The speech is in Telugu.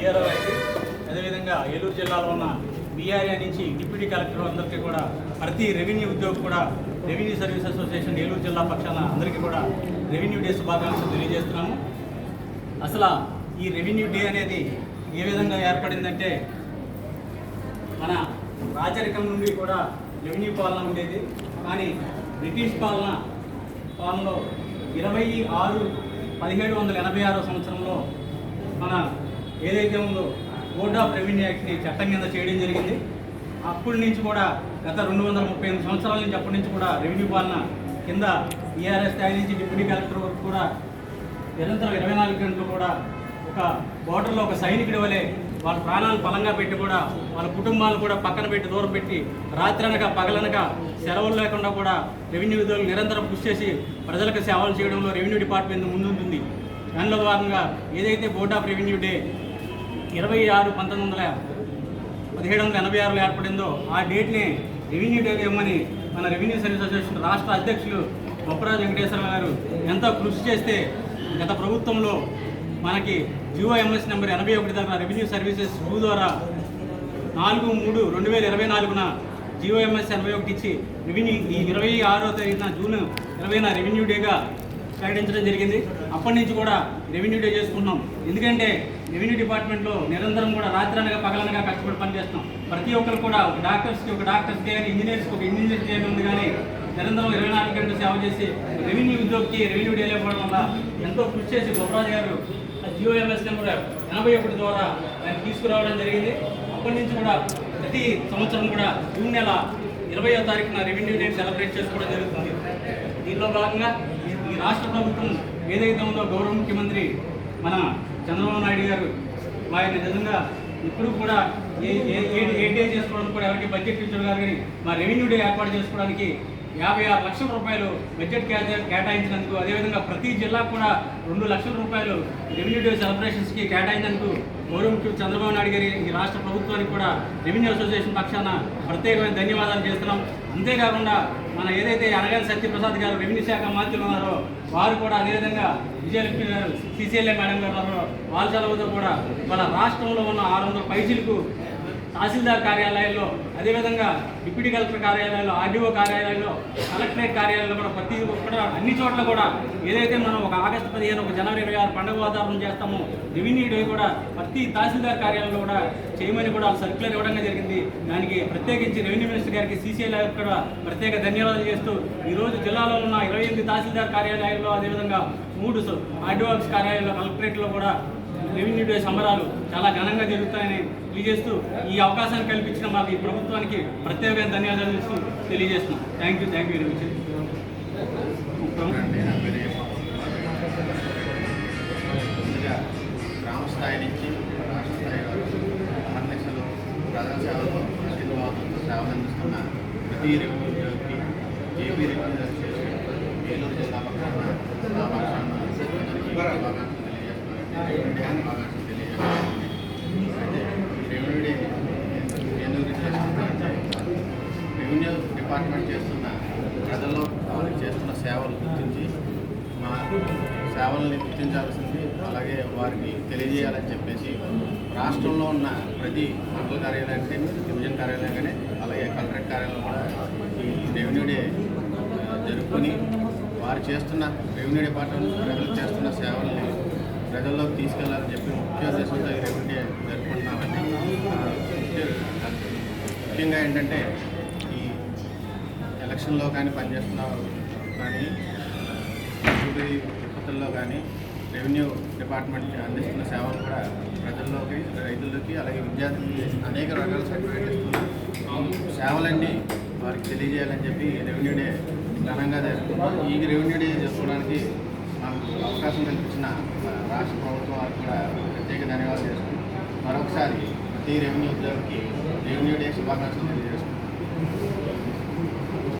డిఆర్ఓ గారికి, అదేవిధంగా ఏలూరు జిల్లాలో ఉన్న బీఆర్ఏ నుంచి డిప్యూటీ కలెక్టర్ అందరికీ కూడా, ప్రతి రెవెన్యూ ఉద్యోగి కూడా రెవెన్యూ సర్వీస్ అసోసియేషన్ ఏలూరు జిల్లా పక్షాన అందరికీ కూడా రెవెన్యూ డే శుభాకాంక్షలు తెలియజేస్తున్నాము. అసలు ఈ రెవెన్యూ డే అనేది ఏ విధంగా ఏర్పడిందంటే, మన రాజరికం నుండి కూడా రెవెన్యూ పాలన ఉండేది. కానీ బ్రిటిష్ పాలనలో 26/1786 సంవత్సరంలో మన ఏదైతే ఉందో బోర్డ్ ఆఫ్ రెవెన్యూ యాక్ట్ని చట్టం కింద చేయడం జరిగింది. అప్పటి నుంచి కూడా గత 238 సంవత్సరాల నుంచి అప్పటి నుంచి కూడా రెవెన్యూ పాలన కింద ఈఆర్ఎస్ స్థాయి నుంచి డిప్యూటీ కలెక్టర్ వరకు కూడా నిరంతరం 24 గంటలు కూడా ఒక బోర్డర్లో ఒక సైనికుడి వలె వాళ్ళ ప్రాణాలు బలంగా పెట్టి కూడా వాళ్ళ కుటుంబాలను కూడా పక్కన పెట్టి దూరం పెట్టి రాత్రనక పగలనక సెలవులు లేకుండా కూడా రెవెన్యూ ఉద్యోగులు నిరంతరం కృషి చేసి ప్రజలకు సేవలు చేయడంలో రెవెన్యూ డిపార్ట్మెంట్ ముందుంటుంది. దానిలో భాగంగా ఏదైతే బోర్డ్ ఆఫ్ రెవెన్యూ డే 26/1986 ఏర్పడిందో ఆ డేట్ని రెవెన్యూ డే ఇవ్వమని మన రెవెన్యూ సర్వీస్ అసోసియేషన్ రాష్ట్ర అధ్యక్షులు బొప్పరాజు వెంకటేశ్వర గారు ఎంతో కృషి చేస్తే గత ప్రభుత్వంలో మనకి GOMS నెంబర్ 81 దగ్గర రెవెన్యూ సర్వీసెస్ 2 ద్వారా 4/3/2024 GOMS 81 ఇచ్చి రెవెన్యూ ఈ 26వ తారీఖున జూన్ 20న రెవెన్యూ డేగా ప్రకటించడం జరిగింది. అప్పటి నుంచి కూడా రెవెన్యూ డే చేసుకుంటున్నాం. ఎందుకంటే రెవెన్యూ డిపార్ట్మెంట్లో నిరంతరం కూడా రాత్రనగా పగలనగా కష్టపడి పనిచేస్తున్నాం. ప్రతి ఒక్కరు కూడా ఒక డాక్టర్స్ డే అని, ఇంజనీర్స్కి ఒక ఇంజనీర్స్ డే ఉంది. కానీ నిరంతరం 24 గంటలు సేవ చేసి రెవెన్యూ ఉద్యోగికి రెవెన్యూ డే లేకపోవడం వల్ల ఎంతో కృషి చేసి బొప్పరాజు గారు GOMS నెంబర్ 81 ద్వారా దాన్ని తీసుకురావడం జరిగింది. అప్పటి నుంచి కూడా ప్రతి సంవత్సరం కూడా జూన్ నెల 20వ తారీఖున రెవెన్యూ డే సెలబ్రేట్ చేసుకోవడం జరుగుతుంది. దీనిలో భాగంగా ఈ రాష్ట్ర ప్రభుత్వం ఏదైతే ఉందో గౌరవ ముఖ్యమంత్రి మన చంద్రబాబు నాయుడు గారు ఆయన నిజంగా ఇప్పుడు కూడా ఏ డే చేసుకోవడానికి కూడా ఎవరికి బడ్జెట్ ఇచ్చారు గారు. కానీ మా రెవెన్యూ డే ఏర్పాటు చేసుకోవడానికి 56 లక్షల రూపాయలు బడ్జెట్ కేటాయించినందుకు, అదేవిధంగా ప్రతి జిల్లాకు కూడా 2 లక్షల రూపాయలు రెవెన్యూ డే సెలబ్రేషన్స్కి కేటాయించినందుకు గౌరవ ముఖ్యమంత్రి చంద్రబాబు నాయుడు గారి ఈ రాష్ట్ర ప్రభుత్వానికి కూడా రెవెన్యూ అసోసియేషన్ పక్షాన ప్రత్యేకమైన ధన్యవాదాలు చేస్తున్నాం. అంతేకాకుండా మన ఏదైతే అనగాని సత్యప్రసాద్ గారు రెవెన్యూ శాఖ మంత్రులు ఉన్నారో వారు కూడా, అదేవిధంగా విజయలక్ష్మి గారు CCLA మేడం గారు ఉన్నారో వాళ్ళ సెలవుతో కూడా మన రాష్ట్రంలో ఉన్న 600 పైసలకు తహసీల్దార్ కార్యాలయాల్లో, అదేవిధంగా డిప్యూటీ కలెక్టర్ కార్యాలయాల్లో, RDO కార్యాలయాల్లో, కలెక్టరేట్ కార్యాలయాల్లో కూడా ప్రతి ఒక్కడ అన్ని చోట్ల కూడా ఏదైతే మనం ఒక ఆగస్టు 15 ఒక జనవరి 26 పండుగ వాతావరణం చేస్తామో రెవెన్యూ డే కూడా ప్రతి తహసీల్దార్ కార్యాలయంలో కూడా చేయమని కూడా సర్క్యులర్ ఇవ్వడం జరిగింది. దానికి ప్రత్యేకించి రెవెన్యూ మినిస్టర్ గారికి CCLA కూడా ప్రత్యేక ధన్యవాదాలు చేస్తూ ఈరోజు జిల్లాలో ఉన్న 28 తహసీల్దార్ కార్యాలయాల్లో, అదేవిధంగా 3 RDO కార్యాలయాల్లో, కలెక్టరేట్లో కూడా రెవెన్యూ డే సంబరాలు చాలా ఘనంగా జరుగుతాయని తెలియజేస్తూ ఈ అవకాశాన్ని కల్పించిన మాకు ఈ ప్రభుత్వానికి ప్రత్యేకమైన ధన్యవాదాలు తెలియజేస్తున్నాం. Thank you very much. గ్రామ స్థాయి నుంచి రాష్ట్ర స్థాయి వరకు అహర్నిశలు ప్రజా సేవలు సేవలు అందిస్తున్న ప్రతి రెవెన్యూ ఉద్యోగికి ఏపీ రెవెన్యూ అసోసియేషన్ ఏలూరు జిల్లా పక్షాన రెవెన్యూ డే ఎందుకు చేస్తున్నారంటే, రెవెన్యూ డిపార్ట్మెంట్ చేస్తున్న ప్రజల్లో వారికి చేస్తున్న సేవలు గుర్తించి మా సేవల్ని గుర్తించాల్సింది, అలాగే వారికి తెలియజేయాలని చెప్పేసి రాష్ట్రంలో ఉన్న ప్రతి మండల కార్యాలయం కానీ, డివిజన్ కార్యాలయం కానీ, అలాగే కలెక్టరేట్ కార్యాలయం కూడా ఈ రెవెన్యూ డే జరుపుకొని వారు చేస్తున్న రెవెన్యూ డిపార్ట్మెంట్ ప్రజలు చేస్తున్న సేవల్ని ప్రజల్లోకి తీసుకెళ్లాలని చెప్పి ముఖ్య ఉద్దేశంతో ఈ రెవెన్యూ డే జరుపుకుంటున్నామండి. ముఖ్యంగా ఏంటంటే ఈ ఎలక్షన్లో కానీ పనిచేస్తున్నారు కానీ, విపత్తుల్లో కానీ రెవెన్యూ డిపార్ట్మెంట్ అందిస్తున్న సేవలు కూడా ప్రజల్లోకి, రైతులకి, అలాగే విద్యార్థులకి అనేక రకాల సర్టిఫికేట్ ఇస్తున్న సేవలన్నీ వారికి తెలియజేయాలని చెప్పి రెవెన్యూ డే ఘనంగా జరుపుకున్నాం. ఈ రెవెన్యూ డే జరుపుకోవడానికి మాకు అవకాశం కల్పించిన రాష్ట్ర ప్రభుత్వం వారికి కూడా ప్రత్యేక ధన్యవాదాలు చేసుకుంటాం. మరొకసారి ప్రతి రెవెన్యూ ఉద్యోగికి రెవెన్యూ డే శుభాకాంక్షలు తెలియజేస్తున్నాం.